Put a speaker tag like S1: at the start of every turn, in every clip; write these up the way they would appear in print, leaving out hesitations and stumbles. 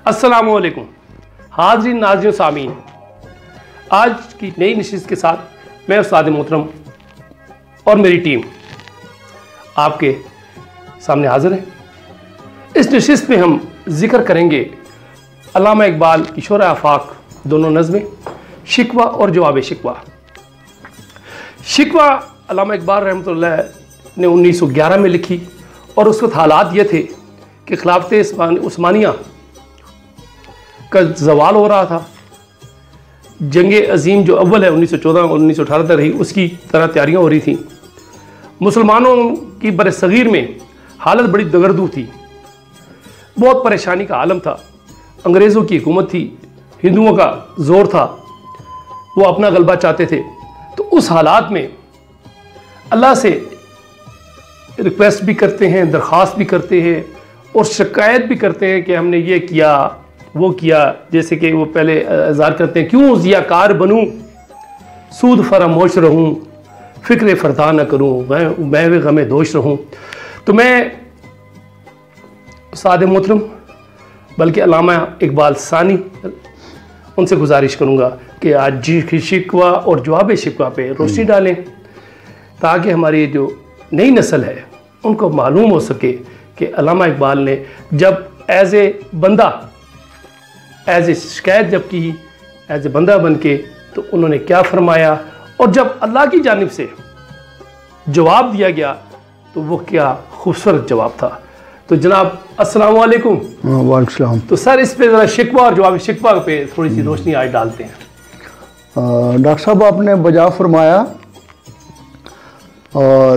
S1: अस्सलामुअलैकुम हाज़रीन नाज़रीन सामीन, आज की नई नशिस्त के साथ मैं उस्ताद मोहतरम और मेरी टीम आपके सामने हाज़िर है। इस नशिस्त में हम जिक्र करेंगे अल्लामा इकबाल की शोर आफाक दोनों नज़में, शिकवा और जवाब शिकवा। शिकवा अल्लामा इकबाल रहमतुल्लाह ने 1911 में लिखी और उस वक्त हालात ये थे कि खिलाफत उस्मानिया का जवाल हो रहा था। जंग अजीम जो अव्वल है 1914 और 1918 तक रही, उसकी तरह तैयारियां हो रही थी। मुसलमानों की बरसगीर में हालत बड़ी दगरदू थी, बहुत परेशानी का आलम था। अंग्रेज़ों की हुकूमत थी, हिंदुओं का ज़ोर था, वो अपना गलबा चाहते थे। तो उस हालात में अल्लाह से रिक्वेस्ट भी करते हैं, दरख्वास्त भी करते हैं और शिकायत भी करते हैं कि हमने ये किया वो किया। जैसे कि वो पहले इज़हार करते हैं, क्यों ज़ियाकार बनूं, सूद फरामोश रहूं, फ़िक्र फ़रदा न करूं, मैं वे गमे दोष रहूं। तो मैं उस्ताद मोहतरम बल्कि अल्लामा इकबाल सानी उनसे गुजारिश करूंगा कि आज जी शिकवा और जवाब शिकवा पे रोशनी डालें, ताकि हमारी जो नई नस्ल है उनको मालूम हो सके कि अल्लामा इकबाल ने जब एज ए बंदा, एज ए शिकायत जब की, एज ए बंदा बन के, तो उन्होंने क्या फरमाया, और जब अल्लाह की जानिब से जवाब दिया गया तो वो क्या खूबसूरत जवाब था। तो जनाब अस्सलाम वालेकुम।
S2: वालेकुम सलाम।
S1: तो सर इस पे ज़रा शिकवा और जवाब शिकवा पे थोड़ी सी रोशनी आज डालते हैं।
S2: डॉक्टर साहब आपने बजा फरमाया,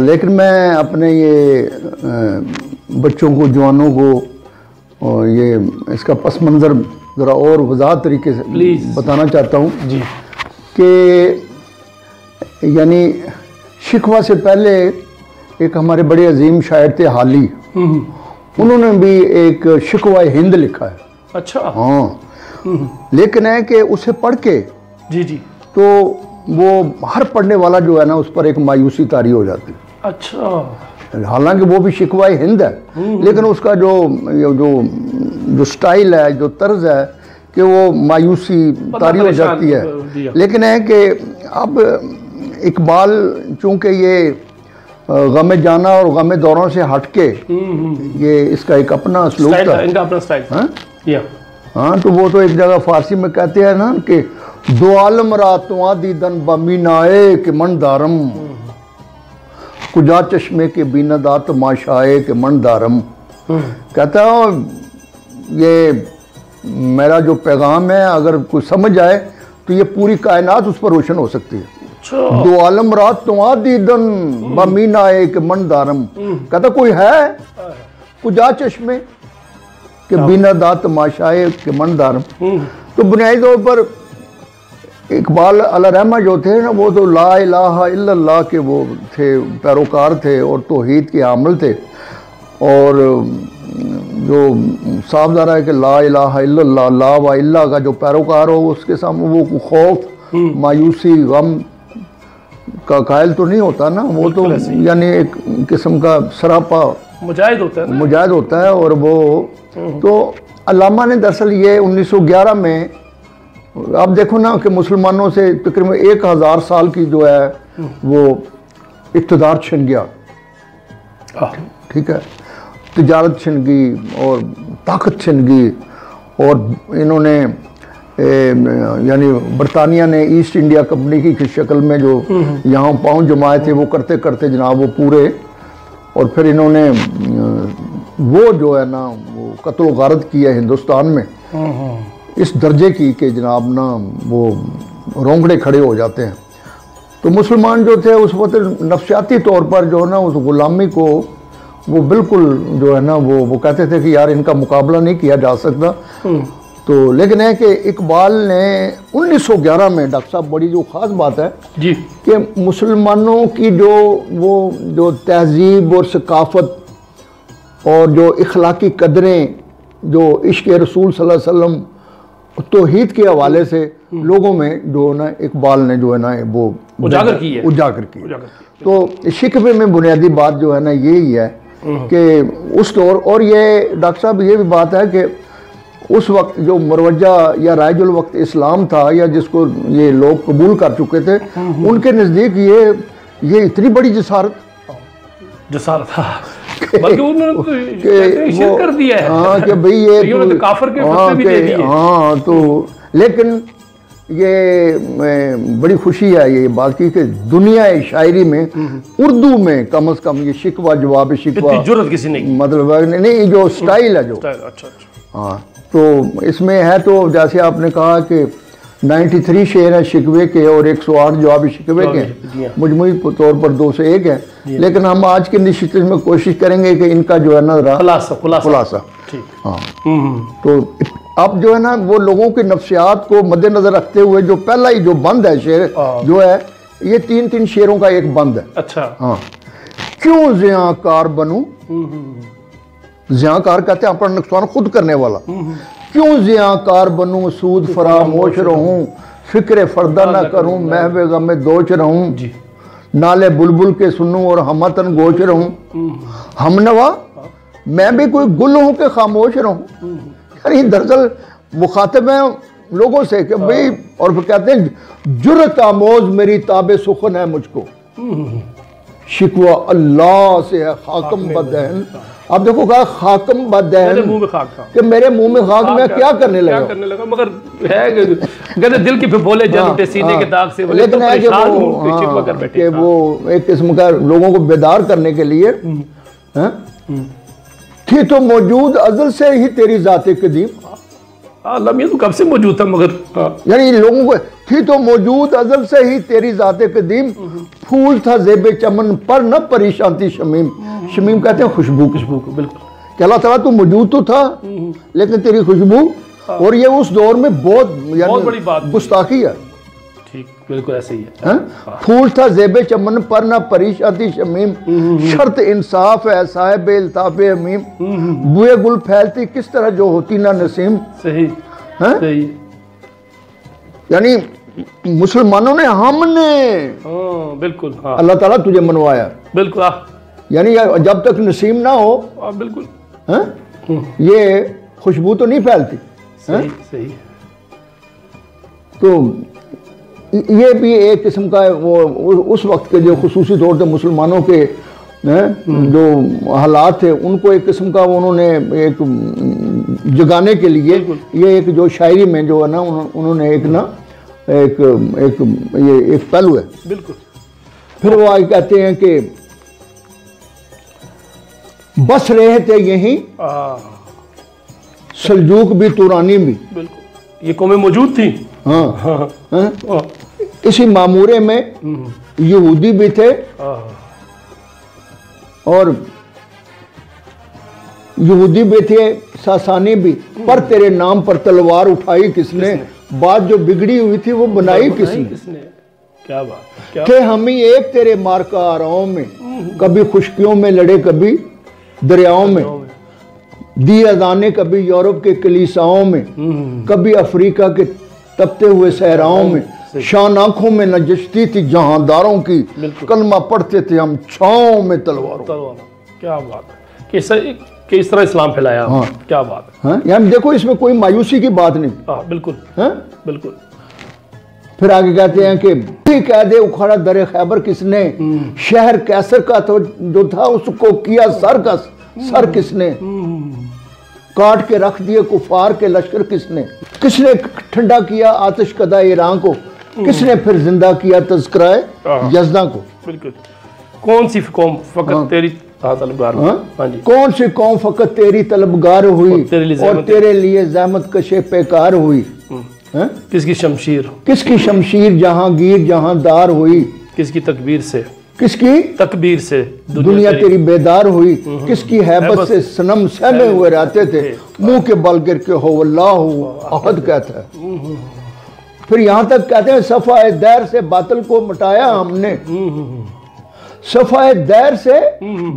S2: लेकिन मैं अपने ये बच्चों को, जवानों को ये इसका पस मंज़र ज़रा और वज़ाहत तरीके से बताना चाहता हूँ
S1: जी
S2: कि यानी शिकवा से पहले एक हमारे बड़े अजीम शायर थे हाली, उन्होंने भी एक शिकवा हिंद लिखा है।
S1: अच्छा।
S2: हाँ, लेकिन है कि उसे पढ़ के
S1: जी जी
S2: तो वो हर पढ़ने वाला जो है ना उस पर एक मायूसी तारी हो जाती है।
S1: अच्छा।
S2: हालांकि वो भी शिकवा हिंद है, लेकिन उसका जो जो जो स्टाइल है, जो तर्ज है कि वो मायूसी तारी हो जाती है। लेकिन है कि अब इकबाल चूँकि ये गमे जाना और गमे दौरों से हटके ये इसका एक अपना स्लोक था,
S1: इनका अपना स्टाइल।
S2: हाँ, तो वो तो एक जगह फारसी में कहते हैं ना कि दो आलम रातों दीदन बमीनाए के मन दारम, कुजा चश्मे के बीनदात माशाए के मन दारम। कहता है ये मेरा जो पैगाम है, अगर कोई समझ आए तो ये पूरी कायनात उस पर रोशन हो सकती है। दो आलम रात तो दीदन बमीना एक मन दारम। कहता कोई है कुजा चश्मे के बिना दात माशाए के मन दारम। तो बुनियादी तौर पर इकबाल अल्लाह रहमा जो थे ना, वो तो ला इलाहा इल्लल्लाह के वो थे, पैरोकार थे और तौहीद के आमल थे। और जो साफ ज़ाहिर है कि ला इलाहा इल्लल्लाह, ला व इल्ला का जो पैरोकार हो उसके सामने वो खौफ, मायूसी, गम का कायल तो नहीं होता ना, वो तो यानी एक किस्म का सरापा मुजाहिद होता है। और वो तो अल्लामा ने दरअसल ये 1911 में, आप देखो ना कि मुसलमानों से तकरीबन 1000 साल की जो है वो इक़्तिदार छिन गया, ठीक है, तिजारत छिन गई और ताकत छिन गई। और इन्होंने यानी बरतानिया ने ईस्ट इंडिया कंपनी की शक्ल में जो यहाँ पाँव जमाए थे वो करते करते जनाब वो पूरे, और फिर इन्होंने वो जो है ना वो कत्ल गारत की है हिंदुस्तान में इस दर्जे की कि जनाब ना वो रोंगड़े खड़े हो जाते हैं। तो मुसलमान जो थे उस वक्त नफसियाती तौर पर जो है ना उस गुलामी को वो बिल्कुल जो है ना वो कहते थे कि यार इनका मुकाबला नहीं किया जा सकता। तो लेकिन है कि इकबाल ने 1911 में, डॉक्टर साहब बड़ी जो ख़ास बात है
S1: जी
S2: कि मुसलमानों की जो तहजीब और सकाफ़त और जो इखलाकी कदरें, जो इश्क़ रसूल सल्लल्लाहु अलैहि वसल्लम, तौहीद के हवाले से लोगों में जो ना इकबाल ने जो है ना वो
S1: उजागर की।
S2: तो शिकवे में बुनियादी बात जो है ना यही है कि उस दौर, और ये डॉक्टर साहब ये भी बात है कि उस वक्त जो मुरवजा या राइजुल वक्त इस्लाम था, या जिसको ये लोग कबूल कर चुके थे, उनके नज़दीक ये इतनी बड़ी जसारत
S1: था, बल्कि उन्होंने शिरक कर दिया है।
S2: हाँ कि भाई ये
S1: तो काफिर के फतवे भी दे दिए।
S2: हाँ तो लेकिन ये बड़ी खुशी है ये बात की कि दुनिया शायरी में उर्दू में कम से कम ये शिकवा जवाब शिकवा
S1: जुर्रत किसी ने,
S2: मतलब नहीं जो स्टाइल है जो
S1: अच्छा।
S2: हाँ तो इसमें है, तो जैसे आपने कहा कि 93 शेर हैं शिकवे के और 108 जवाब शिकवे के, मजमूई तौर पर 201 है। लेकिन हम आज के निश्चित में कोशिश करेंगे कि इनका जो है ना खुलासा। हाँ तो अब जो है ना वो लोगों की नफ्सियात को मद्देनजर रखते हुए जो पहला ही जो बंद है शेर जो है, ये 3 शेरों का एक बंद है।
S1: अच्छा।
S2: हाँ, क्यों ज़ियाकार बनूं, ज़ियाकार कहते हैं अपना नुकसान खुद करने वाला, क्यों ज़ियाकार बनूं सूद फरामोश रहूं, फिक्र फर्दा ना करूं महवे गम दोच रहूं, नाले बुलबुल के सुनूं और हमतन गोच रहूं, हमनवा मैं भी कोई गुल हूं के खामोश रहूं। यानी दरअसल मुखातिब है लोगों से कि भाई, और फिर कहते हैं जुर्रत आमोज मेरी ताबे सुखन है मुझको, शिकवा अल्लाह से है खाकम बदहन। अब देखो कहा खाकम बदहन,
S1: मुंह में खाक था
S2: कि मेरे मुंह में खाक, मैं क्या करने लगा,
S1: मगर है कहते दिल की बोले जलते सीने के दाग से,
S2: लेकिन है कि वो एक किस्म का लोगों को बेदार करने के लिए थी तो मौजूद अज़ल से ही तेरी ज़ाते कदीम।
S1: ये तो कब से मौजूद था, मगर
S2: यानी लोगों को थी तो मौजूद अज़ल से ही तेरी ज़ाते कदीम, फूल था ज़ेबे चमन पर न परेशानी शमीम। शमीम कहते हैं खुशबू को, बिल्कुल कि अल्लाह ताला तू मौजूद तो था लेकिन तेरी खुशबू, और ये उस दौर में बहुत
S1: बड़ी बात
S2: गुस्ताखी है।
S1: ठीक, बिल्कुल ऐसे ही है।
S2: फूल था ज़ेबे चमन पर न परेशानी शमीम, शर्त इंसाफ है साहिब इल्ताफ़े हमीम, बुए गुल फैलती किस तरह जो होती ना नसीम।
S1: सही सही।
S2: यानी मुसलमानों ने हमने
S1: बिल्कुल
S2: अल्लाह ताला तुझे मनवाया,
S1: बिल्कुल,
S2: यानी जब तक नसीम ना हो बिल्कुल ये खुशबू तो नहीं फैलती।
S1: सही सही।
S2: तो ये भी एक किस्म का वो उस वक्त के जो खुसूसी तौर पर मुसलमानों के जो हालात थे उनको एक किस्म का उन्होंने एक जगाने के लिए ये एक जो शायरी में जो है ना उन्होंने एक ना एक ये एक पहलू है।
S1: बिल्कुल।
S2: फिर वो आगे कहते हैं कि बस रहे थे यहीं सल्जूक भी तुरानी भी,
S1: बिल्कुल ये कौमें मौजूद थी।
S2: हाँ। इसी मामूरे में यहूदी भी थे और यहूदी भी थे सासानी भी, पर तेरे नाम पर तलवार उठाई किसने, बात जो बिगड़ी हुई थी वो बनाई किसने।
S1: क्या बात।
S2: थे हम ही एक तेरे मारकारों में, कभी खुशकियों में लड़े कभी दरियाओं में, दी अजाने कभी यूरोप के कलीसाओं में, कभी अफ्रीका के तपते हुए सहराओं में, शान आंखों में नजस्ती थी जहांदारों की, कलमा पढ़ते थे हम छाओं में तलवारों।
S1: क्या बात है, किस तरह इस्लाम फैलाया। हाँ। क्या बात है।
S2: यानी देखो इसमें कोई मायूसी की बात नहीं।
S1: बिल्कुल बिल्कुल।
S2: फिर आगे कहते हैं कि कह दे उखाड़ा दरे खैबर किसने, शहर कैसर का तो जो था उसको किया सर किसने, काट के रख दिए कुफार के लश्कर किसने, किसने ठंडा किया आतिश कदा ईरान को, किसने फिर जिंदा किया तज़किरा यज़दा को।
S1: बिल्कुल। कौन सी कौम फकत तेरी तलबगार,
S2: कौन सी कौम फकत तेरी तलबगार हुई और तेरे लिए ज़हमत कशे पेकार हुई।
S1: किसकी
S2: शमशीर जहांगीर जहांदार हुई,
S1: किसकी तकबीर से,
S2: किसकी तकबीर से दुनिया तेरी बेदार हुई, किसकी हैबत से सनम सहमे हुए रहते थे, मुंह के बल गिर के हो अल्लाह अहद कहता है। फिर यहां तक कहते हैं सफाए दैर से बातिल को मिटाया हमने, सफाए दैर से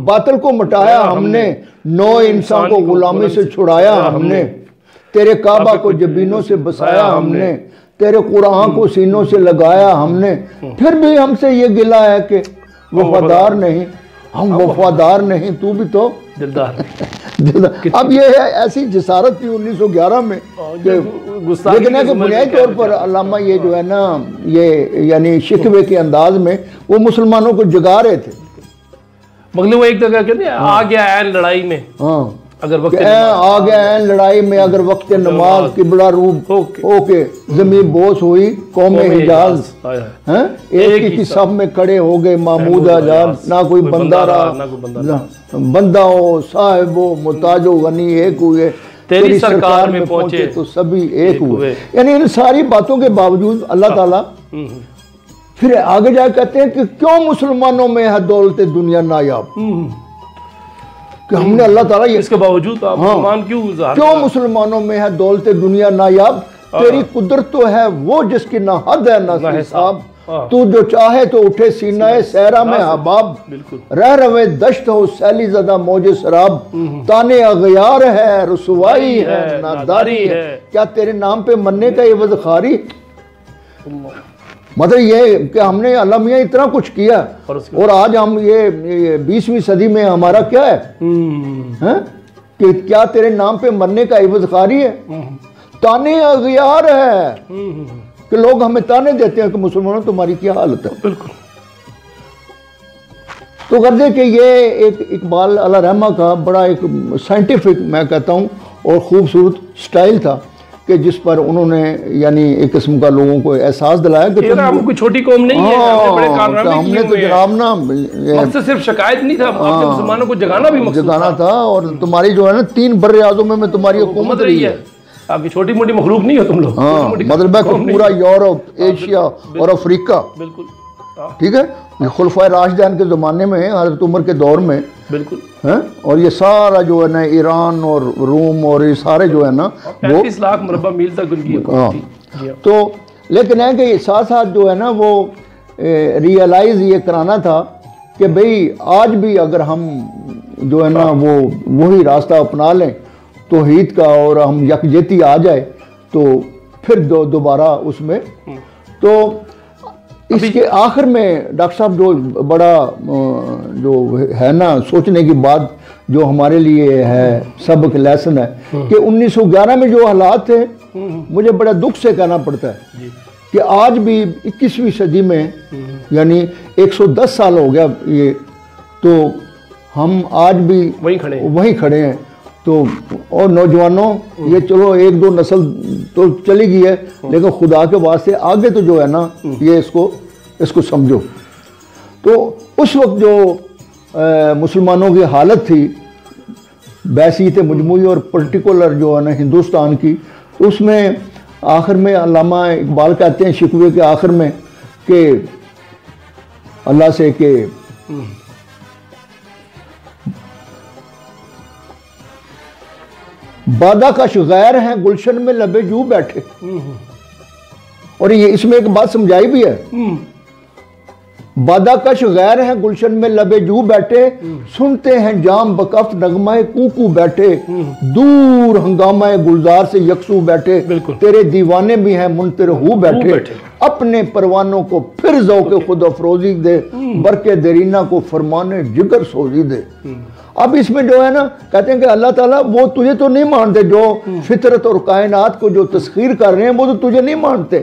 S2: बातिल को मिटाया हमने, नौ इंसान को गुलामी से छुड़ाया हमने, तेरे काबा को जबीनों से बसाया हमने, तेरे कुरान को सीनों से लगाया हमने, फिर भी हमसे ये गिला है कि वफादार नहीं, हम वफादार नहीं, तू भी तो
S1: दिलदार।
S2: अब ये है, ऐसी जसारत थी 1911 में लेकिन है कि बुनियादी तौर पर अल्लामा ये जो है ना, ये यानी शिकवे के अंदाज में वो मुसलमानों को जगा रहे थे।
S1: मतलब वो एक जगह कहते हैं आ गया ऐन लड़ाई में,
S2: हाँ
S1: अगर वक्त
S2: आ गया ऐन लड़ाई में, अगर वक्त नमाज की बड़ा रूप होके जमीन बोस हुई कौम हिजाज, एक ही सब में खड़े हो गए महमूद आजाद, ना कोई बंदा रहा, बंदा हो साहिब हो मुताज हो गनी एक हुए, तेरी सरकार में पहुंचे तो सभी एक हुए। यानी इन सारी बातों के बावजूद अल्लाह ताला फिर आगे जा कहते हैं कि क्यों मुसलमानों में है दौलत दुनिया नायाब, कि हमने अल्लाह ताला ये
S1: इसके बावजूद आप मुसलमान
S2: क्यों मुसलमानों में है दौलत दुनिया नायाब, तेरी कुदरत तो है वो जिसकी ना हद है ना हिसाब, तू जो चाहे तो उठे सीना है सहरा में हबाब, रह रवे दश्त हो सैली ज़दा मौजे शराब, ताने अगयार है रुसवाई है नादारी है, क्या तेरे नाम पे मरने का एवज़ खारी। मतलब ये कि हमने अल्लाह मियाँ इतना कुछ किया और आज हम ये 20वीं सदी में हमारा क्या है, कि क्या तेरे नाम पे मरने का एवज़ खारी है। ताने अगयार है कि लोग हमें ताने देते हैं कि मुसलमानों तुम्हारी क्या हालत है।
S1: बिल्कुल।
S2: तो गर्दे कि ये एक इकबाल अल्लाह रहमा का बड़ा एक साइंटिफिक मैं कहता हूँ और ख़ूबसूरत स्टाइल था कि जिस पर उन्होंने यानी एक किस्म का लोगों को एहसास दिलाया कि
S1: हम कोई छोटी कौम नहीं है, हमने बड़े कारनामे
S2: हमने तो जनाब ना
S1: मकसद सिर्फ शिकायत नहीं था, आपने मुसलमानों को जगाना भी मकसद
S2: जगाना था। और तुम्हारी जो है ना 3 बर्रे आज़म में तुम्हारी हुकूमत रही है,
S1: आपकी छोटी मोटी मखलूक नहीं हो तुम लोग।
S2: हाँ मतलब पूरा यूरोप एशिया और अफ्रीका,
S1: बिल्कुल
S2: ठीक है, ये खुलफाए राशिदान के ज़माने में हज़रत उमर के दौर में, बिल्कुल है। और ये सारा जो है ना ईरान और रोम और ये सारे जो है ना
S1: 35 लाख मुरब्बा मील तक उनकी हुकूमत थी।
S2: तो लेकिन है कि साथ साथ जो है ना वो रियलाइज़ ये कराना था कि भाई आज भी अगर हम जो है ना वो वही रास्ता अपना लें तौहीद का और हम यकजहती आ जाए तो फिर दोबारा उसमें। तो इसके आखिर में डॉक्टर साहब जो बड़ा जो है ना सोचने की बात जो हमारे लिए है सबक लेसन है कि 1911 में जो हालात थे, मुझे बड़ा दुख से कहना पड़ता है कि आज भी 21वीं सदी में यानी 110 साल हो गया ये, तो हम आज भी वहीं खड़े हैं। तो और नौजवानों ये चलो 1-2 नस्ल तो चली गई है, लेकिन खुदा के वास्ते आगे तो जो है ना ये इसको समझो। तो उस वक्त जो मुसलमानों की हालत थी बैसीत मजमूई और पर्टिकुलर जो है ना हिंदुस्तान की, तो उसमें आखिर में अल्लामा इकबाल कहते हैं शिकवे के आखिर में कि अल्लाह से कि बादाकश गैर हैं गुलशन में लबे जू बैठे। और ये इसमें एक बात समझाई भी है, बादाकश गैर हैं गुलशन में लबे जू बैठे, सुनते हैं जाम बकफ नगमाए कूकू बैठे, दूर हंगामाए गुलजार से यकसू बैठे, तेरे दीवाने भी हैं मुनतिर हु बैठे, अपने परवानों को फिर ज़ौक़े खुद अफरोजी दे, बरके देरीना को फरमाने जिगर सोजी दे। अब इसमें जो है ना कहते हैं कि अल्लाह ताला वो तुझे तो नहीं मानते, जो फितरत और कायनात को जो तस्खीर कर रहे हैं वो तो तुझे नहीं मानते,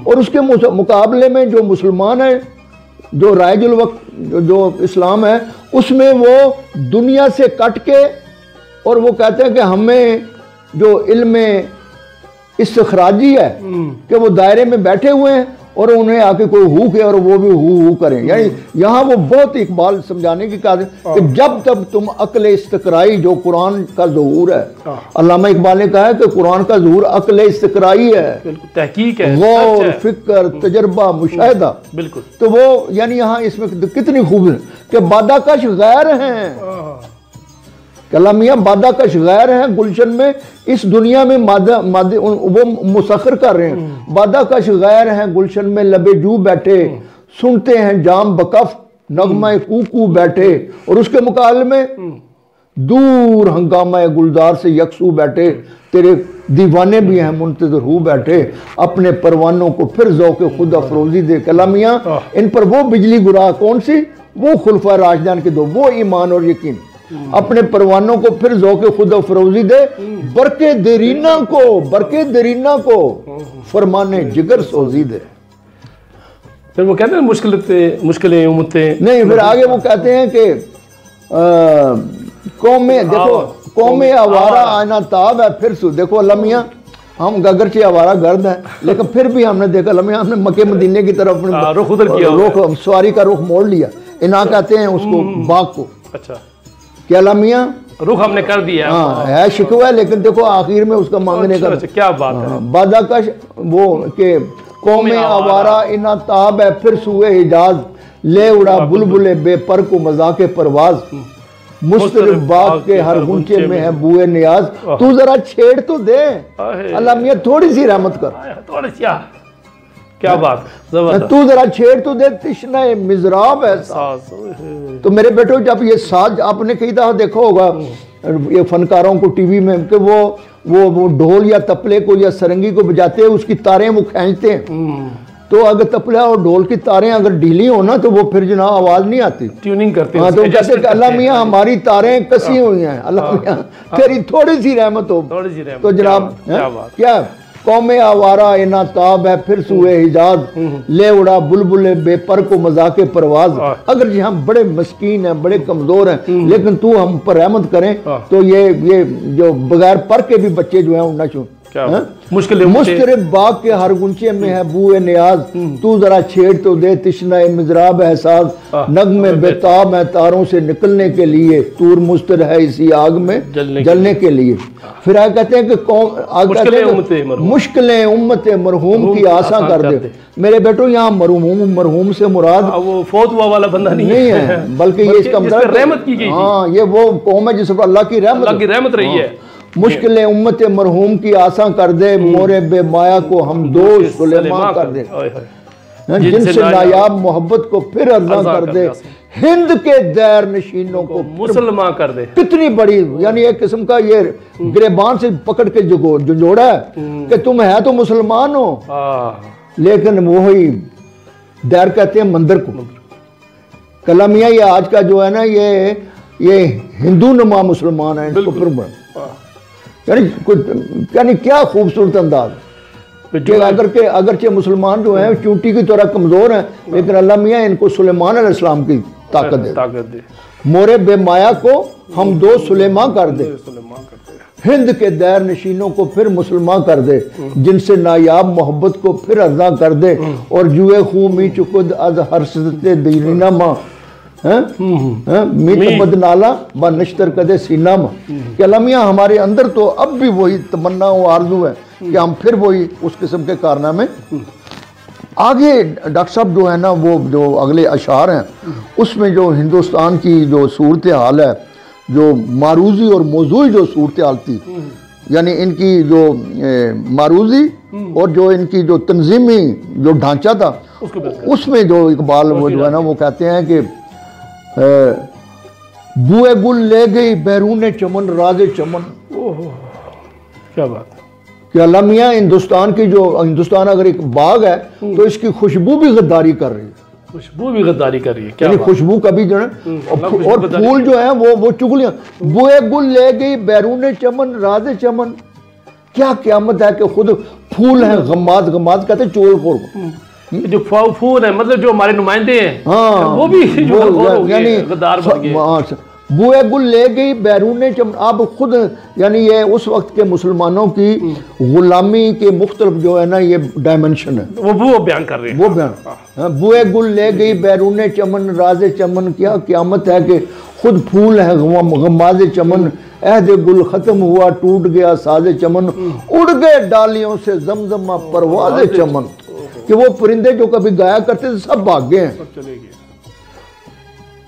S2: और उसके मुकाबले में जो मुसलमान है, जो रायजुल वक्त जो इस्लाम है, उसमें वो दुनिया से कट के, और वो कहते हैं कि हमें जो इल्म इस्तिखराजी है कि वो दायरे में बैठे हुए हैं और उन्हें आके कोई हु के और वो भी हु करें। यानी यहाँ वो बहुत इकबाल समझाने की कहते हैं कि जब तक तुम अक्ल इस्तकराई जो कुरान का ज़हूर है, अल्लामा इकबाल ने कहा है कि कुरान का ज़हूर अक्ल इस्तकराई है, तहकीक है, गौर फिक्र तजर्बा मुशाहिदा। बिल्कुल। तो वो यानी यहाँ इसमें कितनी खूब है कि बादाकश गैर हैं, कलामिया बादाकश गैर हैं गुलशन में, इस दुनिया में मादे वो मुसखर कर रहे हैं। बादाकश गैर हैं गुलशन में लबे जू बैठे, सुनते हैं जाम बकफ नगमा कूकू बैठे, और उसके मुकाबले में दूर हंगामा गुलजार से यकसू बैठे, तेरे दीवाने भी हैं मुंतज़िर हु बैठे, अपने परवानों को फिर ज़ौक़े खुद अफरोजी दे। कलामिया इन पर वो बिजली गुरा कौन सी, वो खुलफा राशिदान के दो, वो ईमान और यकीन। अपने परवानों को फिर ज़ौक़ खुदा फरोज़ी दे, बरके दरीना को फरमाने जिगर सोजी दे।
S1: फिर वो कहते हैं मुश्किलें उम्मतें नहीं,
S2: फिर आगे वो कहते हैं कि कौमें, देखो कौमें आवारा आना ताब है। फिर देखो अल्लाह मियाँ, हम गगरचे आवारा गर्द हैं, लेकिन फिर भी हमने देखा अल्लाह मियाँ, हमने मक्के मदीने की तरफ रुख सवारी का रुख मोड़ लिया। इना कहते हैं उसको बाग को। अच्छा, क्या अल्लाह मियाँ
S1: रुख हमने कर दिया।
S2: हाँ, है शिकवा है, लेकिन देखो आखिर में उसका मांगने का
S1: क्या बात है।
S2: बादाकश वो के कौमे आवारा इना ताब है, फिर सुए हिजाज ले उड़ा बुलबुले बेपर को मजाके परवाज, मुस्तरिफ बाग के हर गुंचे में है बुए नियाज। तू जरा छेड़ तो दे अल्लाह मियाँ, थोड़ी सी रहमत कर,
S1: थोड़ी सी। क्या बात,
S2: तू जरा छेड़ तो दे तिश्ना मिजराब है साज। तो मेरे बेटो, जब ये साज आपने कई दफा देखा होगा ये फनकारों को टीवी में कि वो ढोल या तबले को या सरंगी को बजाते हैं, उसकी तारें वो खींचते हैं। तो अगर तबला और ढोल की तारें अगर ढीली हो ना, तो वो फिर जनाब आवाज नहीं आती, ट्यूनिंग करते हैं। हाँ, तो कहते हैं अल्लाह मियाँ हमारी तारें कसी हुई हैं, अल्लाह मियाँ तेरी थोड़ी सी रहमत हो। तो जनाब क्या कौमे आवारा इना ताब है, फिर सुए हिजाज ले उड़ा बुलबुले बेपर को मजाके परवाज। अगर जी हम बड़े मस्कीन हैं, बड़े कमजोर हैं, लेकिन तू हम पर रहमत करें, तो ये जो बगैर पर के भी बच्चे जो हैं उन्ना चुन मुस्तरिफ बाग के हर गुंचे में है बुए नियाज। तू जरा छेड़ तो दे तिश्ना मिजराब एहसास, नगमे बेताब है तारों से निकलने के लिए, तूर मुस्तर है इसी आग में जलने के लिए। फिर आगे कहते हैं कि मुश्किलें उम्मत मरहूम की आसा कर दे। मेरे बेटो, यहाँ मरहूम से मुराद
S1: वो फौत हुआ वाला बंदा नहीं है,
S2: बल्कि ये इसका मतलब
S1: रहमत की गई।
S2: हाँ, ये वो कौम है जिस पर अल्लाह की रहमत रही है। मुश्किलें उम्मत मरहूम की आसा कर दे, मोरे बेमाया को हम दोस्त सुलेमान कर दे, जिनसे नायाब मोहब्बत को फिर अर्जा कर दे, हिंद के दैर नशीनों को
S1: मुसलमान कर दे।
S2: कितनी बड़ी, यानी एक किस्म का ये गिरेबान से पकड़ के जो जोड़ा है कि तुम है तो मुसलमान हो, लेकिन वही दैर कहते हैं मंदिर को। कलामिया ये आज का जो है ना, ये हिंदू नुमा मुसलमान है, इसको फिर यानी क्या खूबसूरत अंदाज। अगरचे मुसलमान जो हैं चूंटी की तरह कमजोर हैं, लेकिन अल्लाह मियाँ इनको सुलेमान अलैहिस्सलाम की ताकत दे। मोरे बेमाया को हम दो सुलेमान कर दे, हिंद के दैर नशीनों को फिर मुसलमान कर दे, जिनसे नायाब मोहब्बत को फिर अर्जा कर दे, और जुए खूं मी चुकुद अज हर्षते दीना माँ बदनाला ब नश्तर कदे सीना में। कि अल्लाह मियाँ हमारे अंदर तो अब भी वही तमन्ना और आरज़ू है कि हम फिर वही उस किस्म के कारनामे। आगे डॉक्टर साहब जो है ना, वो जो अगले अशार हैं उसमें जो हिंदुस्तान की जो सूरत हाल है, जो मारूजी और मौजूई जो सूरत हाल थी, यानी इनकी जो मारूजी और जो इनकी जो तंजीमी जो ढांचा था, उसमें जो इकबाल वो जो है ना, वो कहते हैं कि बुए गुल ले गई बैरून चमन राजे चमन।
S1: क्या बात
S2: कि अल्लाह मियाँ हिंदुस्तान की जो हिंदुस्तान अगर एक बाग है तो इसकी खुशबू भी गद्दारी कर रही है,
S1: खुशबू भी गद्दारी कर रही है।
S2: यानी खुशबू कभी जो है और फूल जो है वो चुगलियां। बुए गुल ले गई बैरून चमन राजे चमन। क्या क़यामत है कि खुद फूल है गमाद कहते हैं चोल खोर को,
S1: जो फूल है मतलब जो हमारे नुमाइंदे हैं, हाँ, वो भी
S2: यानी गद्दार बन गए। बुए गुल ले गई बैरून चमन। आप खुद यानी ये उस वक्त के मुसलमानों की गुलामी के मुख्तलिफ जो है ना ये डायमेंशन है,
S1: वो बयान कर रहे हैं।
S2: वो बयान बुए गुल ले गई बैरून चमन राजे चमन। क्या क़यामत है कि खुद फूल है गमाज चमन। अहद गुल खत्म हुआ टूट गया साजे चमन, उड़ गए डालियों से जमजमा परवाज़े चमन। कि वो परिंदे जो कभी गाया करते थे सब भाग गए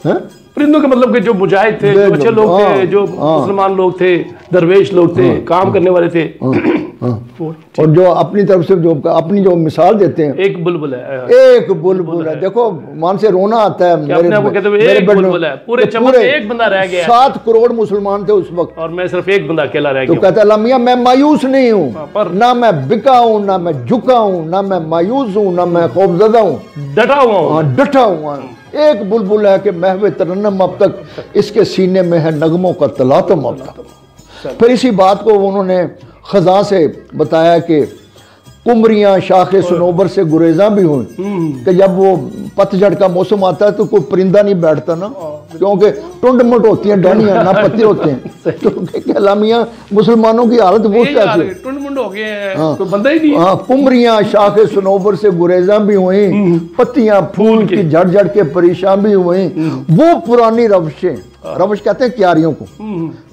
S2: हैं,
S1: परिंदों का मतलब कि जो मुजाहिद थे, जो अच्छे लोग थे, जो मुसलमान लोग थे, दरवेश लोग थे, काम करने वाले थे,
S2: और जो अपनी तरफ से जो अपनी जो मिसाल देते हैं,
S1: एक बुलबुल है।
S2: देखो मान से रोना आता है।
S1: पूरे चमन में एक बंदा रह गया।
S2: 7 करोड़ मुसलमान थे उस वक्त,
S1: और मैं सिर्फ एक बंदा अकेला रह गया।
S2: तो कहता है मियाँ मैं मायूस नहीं हूँ, ना मैं बिका हूँ, ना मैं झुका हूँ, ना मैं मायूस हूँ, ना मैं खौफजदा हूँ,
S1: डटा हुआ हूँ।
S2: एक बुलबुल है कि महवे तरन्नम अब तक, इसके सीने में है नगमों का तलातम अब तक। फिर इसी बात को उन्होंने खजा से बताया कि कुमरियाँ शाखे सनोबर से गुरेजा भी हुई कि जब वो पतझड़ का मौसम आता है तो कोई परिंदा नहीं बैठता ना, क्योंकि टुंड-मुट होती हैं डालियाँ ना पत्ते होते हैं। तो कहला मियां मुसलमानों की हालत वो कैसे
S1: टुंड-मुंड हो गए हैं, कोई बंदा ही नहीं।
S2: हाँ, कुमरियाँ शाखे सनोबर से गुरेजा भी हुई, पत्तियां फूल की झड़ झड़ के परेशान भी हुई। वो पुरानी रवशें, रवश कहते हैं क्यारियों को,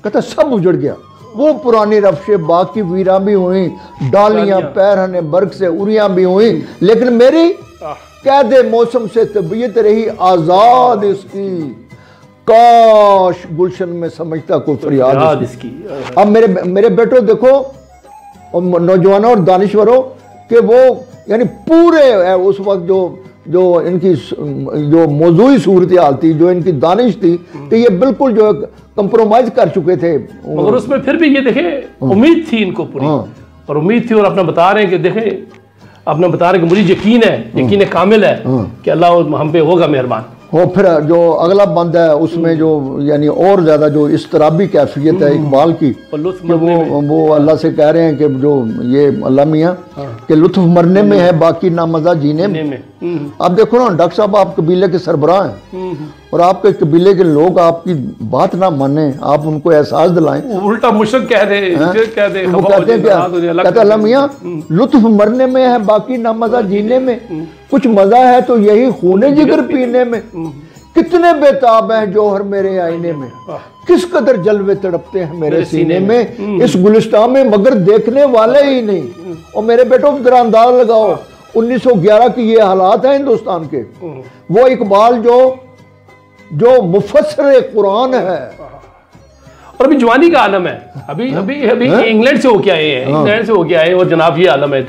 S2: कहते सब उजड़ गया। वो पुरानी रफ्शें बाकी वीरा भी हुई, डालियां पैरहने बर्ग से उरियां भी हुई, लेकिन मेरी कैदे मौसम से तबीयत रही आजाद इसकी, काश गुलशन में समझता को फरियाद इसकी। अब मेरे बेटो देखो, नौजवानों और दानिश्वरों कि वो यानी पूरे उस वक्त जो इनकी जो मौजूदी सूरत हाल थी, जो इनकी दानिश थी, कि ये बिल्कुल जो कंप्रोमाइज कर चुके थे।
S1: मगर उसमें फिर भी ये देखें उम्मीद थी इनको पूरी, और उम्मीद थी, और अपना बता रहे हैं कि देखें, अपना बता रहे हैं कि मुझे यकीन है, यकीन कामिल है कि अल्लाह हम पे होगा मेहरबान।
S2: और फिर जो अगला बंद है उसमें जो यानी और ज़्यादा जो इस्तराबी कैफियत है इकबाल की, कि वो अल्लाह से कह रहे हैं कि जो ये अल्लाह मियाँ कि लुत्फ मरने में है बाकी ना मज़ा जीने में। अब देखो ना डॉक्टर साहब, आप कबीले के सरबराह हैं और आपके कबीले के लोग आपकी बात ना माने, आप उनको एहसास दिलाएं,
S1: उल्टा मुशक कह दे,
S2: वो कहते हैं क्या, कहते अल्लाह मियाँ लुत्फ मरने में है बाकी ना मज़ा जीने में, कुछ मज़ा है तो यही खूने जिगर पीने में, कितने बेताब हैं जौहर मेरे आईने में, किस कदर जलवे तड़पते हैं मेरे सीने में, इस गुलिस्तान में मगर देखने वाले ही नहीं। और मेरे बेटो जरा अंदाज लगाओ 1911 की ये हालात हैं हिंदुस्तान के, वो इकबाल जो मुफस्सिर कुरान है,
S1: और अभी जवानी का आलम है, अभी अभी अभी इंग्लैंड से होके आए हैं, इंग्लैंड से होके आए, और जनाब ये आलम है।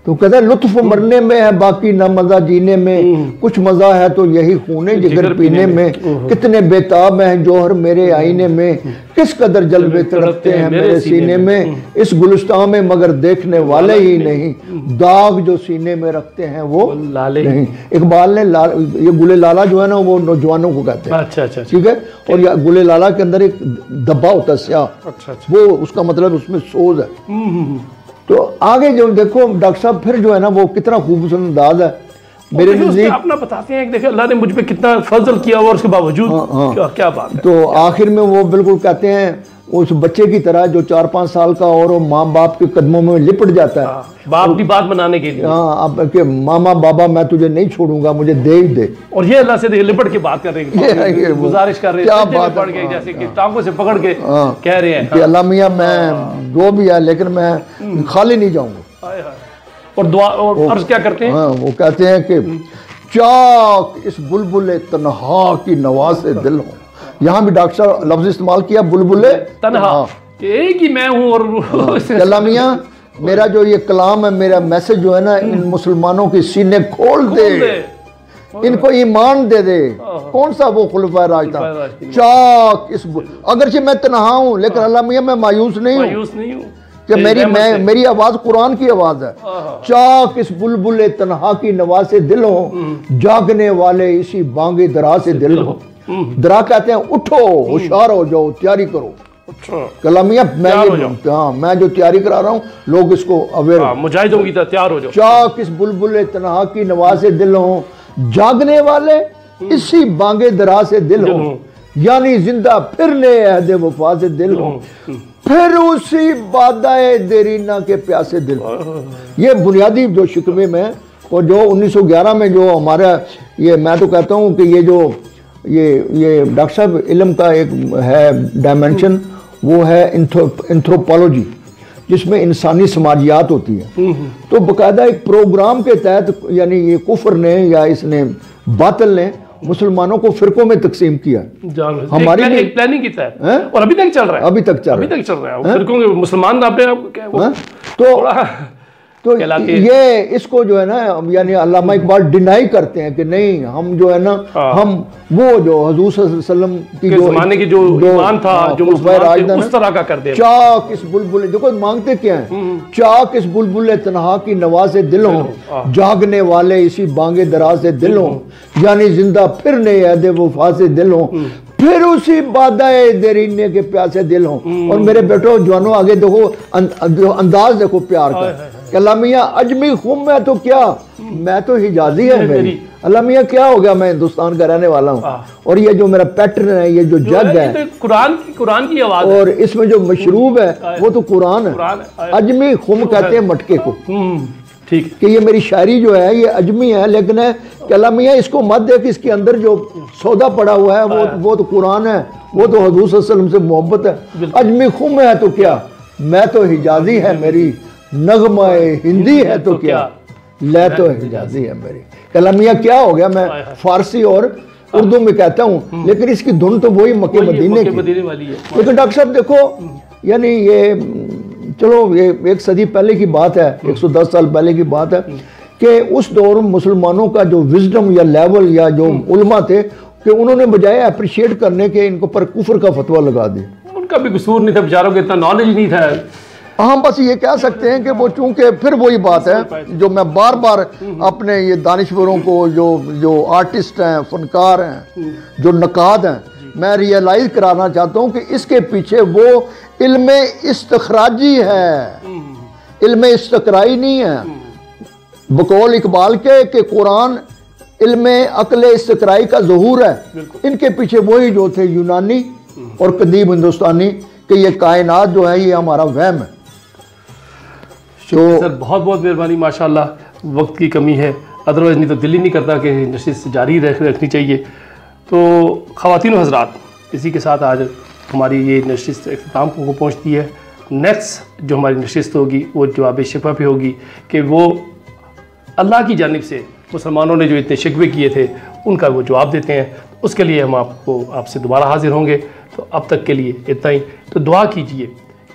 S2: तो कहता है लुत्फ मरने में है बाकी न मजा जीने में, कुछ मजा है तो यही खूने जिगर पीने में, कितने बेताब हैं जौहर मेरे आईने में, किस कदर जलवे तड़पते हैं मेरे सीने में, इस गुलिस्तान में मगर देखने वाले ही नहीं, दाग जो सीने में रखते हैं वो
S1: लाले
S2: नहीं। इकबाल ने ये गुले लाला जो है ना वो नौजवानों को कहते हैं।
S1: अच्छा,
S2: ठीक है। और यह गुले लाला के अंदर एक धब्बा होता है स्याह, वो उसका मतलब उसमें सोज है। तो आगे जो देखो डॉक्टर साहब फिर जो है ना वो कितना खूबसूरत अंदाज है मेरे नजदीक,
S1: अपना बताते हैं कि देखिए अल्लाह ने मुझ पे कितना फजल किया और उसके बावजूद क्या बात है।
S2: तो आखिर में वो बिल्कुल कहते हैं उस बच्चे की तरह जो 4-5 साल का और वो माँ बाप के कदमों में लिपट जाता है,
S1: बाप की बात बनाने के लिए।
S2: हाँ, अब के मामा बाबा मैं तुझे नहीं छोड़ूंगा, मुझे दे ही दे।
S1: और ये अल्लाह से लिपट के बात कर रहे हैं, गुजारिश कर रहे हैं, क्या बात पड़ गई जैसे कि टांगों से पकड़ के कह रहे हैं कि
S2: अल्लाह मियां मैं जो भी है लेकिन मैं खाली नहीं जाऊंगा।
S1: और दुआ और अर्ज क्या करते हैं?
S2: वो कहते हैं कि चाक इस बुलबुले तन्हा की नवा से दिल हो। यहाँ भी डॉक्टर साहब लफ्ज इस्तेमाल किया बुलबुले
S1: तन्हा, एक ही मैं हूँ। और
S2: अल्लाह मियां मेरा जो ये कलाम है, मेरा मैसेज जो है ना, इन मुसलमानों के सीने खोल दे, इनको ईमान दे दे। कौन सा वो खुलफा राशिद, चाक इस अगरचे मैं तन्हा हूँ लेकिन अल्लाह मियां मैं मायूस नहीं हूँ कि मेरी आवाज कुरान की आवाज है। चाक इस बुलबुले तन्हा की नवा से दिल हो, जागने वाले इसी बांगे दरा से दिल हो। दरा कहते हैं उठो, होशियार हो जाओ, तैयारी करो। कलामिया मैं जो तैयारी करा रहा हूँ लोग इसको अवेयर,
S1: मुजाहिदों की तैयार हो जाओ।
S2: चाक इस बुलबुले तन्हा की नवा से दिल हो, जागने वाले इसी बांगे दरा से दिल हो, यानी जिंदा फिरने अहद वफा से दिल हो, फिर उसी बादाए देरीना के प्यासे दिल। ये बुनियादी जो शिकवे में, और जो 1911 में जो हमारा ये, मैं तो कहता हूँ कि ये डॉक्टर साहब इल्म का एक है डायमेंशन, वो है एंथ्रोपोलॉजी, जिसमें इंसानी समाजियात होती है। तो बाकायदा एक प्रोग्राम के तहत यानी ये कुफर ने या इसने बातिल ने मुसलमानों को फिरकों में तकसीम किया।
S1: हमारी एक प्लानिंग की तहत, और अभी तक चल रहा है,
S2: अभी तक चल रहा है
S1: फिरकों के मुसलमान कहलाते हैं।
S2: ये इसको जो है ना यानी अल्लामा इकबाल डिनाई करते हैं कि नहीं हम जो है ना हम वो जो हुजूर सल्लल्लाहु अलैहि वसल्लम की जो
S1: ज़माने की जो ईमान था, जो मुसलमान थे, उस तरह का कर दे।
S2: चा किस बुलबुल, देखो मांगते क्या है, चा किस बुलबुल तन्हा की नवाज़े दिल हो, जागने वाले इसी बांगे दराज से दिल हो, यानी जिंदा फिरने यादे वफा से दिल हो, फिर उसी बादाए देरीने के प्यासे दिल हो। और मेरे बेटो जवानों आगे देखो अंदाज देखो प्यार का, अल्लाह मियाँ अजमी खूम है तो क्या, मैं तो हिजाजी है मेरी, अल्लाह मियाँ क्या हो गया, मैं हिंदुस्तान का रहने वाला हूँ। और ये जो मेरा पैटर्न है, ये जो जग है,
S1: तो कुरान की आवाज
S2: और इसमें जो मशरूब है वो तो कुरान है। अजमी खूम कहते हैं मटके को,
S1: ठीक
S2: कि ये मेरी शायरी जो है ये अजमी है, लेकिन है कि अल्लाह मियाँ इसको मत दे कि इसके अंदर जो सौदा पड़ा हुआ है वो तो कुरान है, वो तो हुजूर सल्लल्लाहु अलैहि वसल्लम से मोहब्बत है। अजमी खूम है तो क्या, मैं तो हिजाजी है मेरी, नगमाए हिंदी है तो क्या, ले तो हिजाजी है मेरी। अल्लाह मियाँ क्या हो गया, मैं फारसी और उर्दू में कहता हूँ, लेकिन इसकी धुन तो वही मक्के मदीने की। लेकिन डॉक्टर साहब देखो, यानी ये चलो ये 1 सदी पहले की बात है, 110 साल पहले की बात है कि उस दौर में मुसलमानों का जो विजडम या लेवल या जो उलमा थे कि उन्होंने बजाय अप्रिशिएट करने के इनको पर कुफर का फतवा लगा दिया।
S1: उनका भी कसूर नहीं था, बेचारों को इतना नॉलेज नहीं था।
S2: हम बस ये कह सकते हैं कि वो चूंकि फिर वही बात है जो मैं बार बार अपने ये दानिश्वरों को जो आर्टिस्ट हैं, फनकार हैं, जो नकाद हैं, मैं रियलाइज कराना चाहता हूँ कि इसके पीछे वो इल्म इस्तखराजी है, इल्म इस्तकराई नहीं है। बकौल इकबाल के कि कुरान इल्म अक्ल इस्तकराई का ज़हूर है, इनके पीछे वही जो थे यूनानी और कदीम हिंदुस्तानी कि ये कायनात जो है ये हमारा वहम है।
S1: तो सर बहुत बहुत मेहरबानी, माशाल्लाह वक्त की कमी है, अदरवाइज़ नहीं तो दिल ही नहीं करता कि नशिस्त जारी रखनी चाहिए। तो ख़वातीन व हज़रात, इसी के साथ आज हमारी ये नशिस्त इख्तिताम को पहुँचती है। नेक्स्ट जो हमारी नशिस्त होगी वो जवाब शिफा पे होगी कि वो अल्लाह की जानिब से मुसलमानों ने जो इतने शिकवे किए थे उनका वो जवाब देते हैं। उसके लिए हम आपसे दोबारा हाजिर होंगे। तो अब तक के लिए इतना ही। तो दुआ कीजिए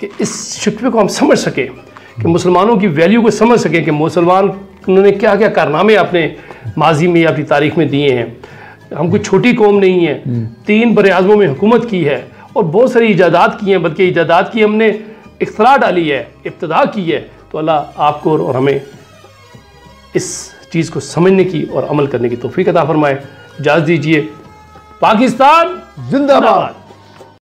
S1: कि इस शिकवे को हम समझ सकें, कि मुसलमानों की वैल्यू को समझ सकें कि मुसलमान उन्होंने क्या क्या कारनामे अपने माजी में अपनी तारीख में दिए हैं। हम कोई छोटी कौम नहीं है, 3 बरे-ए-आज़मों में हुकूमत की है और बहुत सारी इजादात की हैं, बल्कि इजादात की हमने इख्तरा डाली है, इब्तिदा की है। तो अल्लाह आपको और हमें इस चीज़ को समझने की और अमल करने की तौफीक अता फरमाए। इजाज़त दीजिए। पाकिस्तान
S2: जिंदाबाद।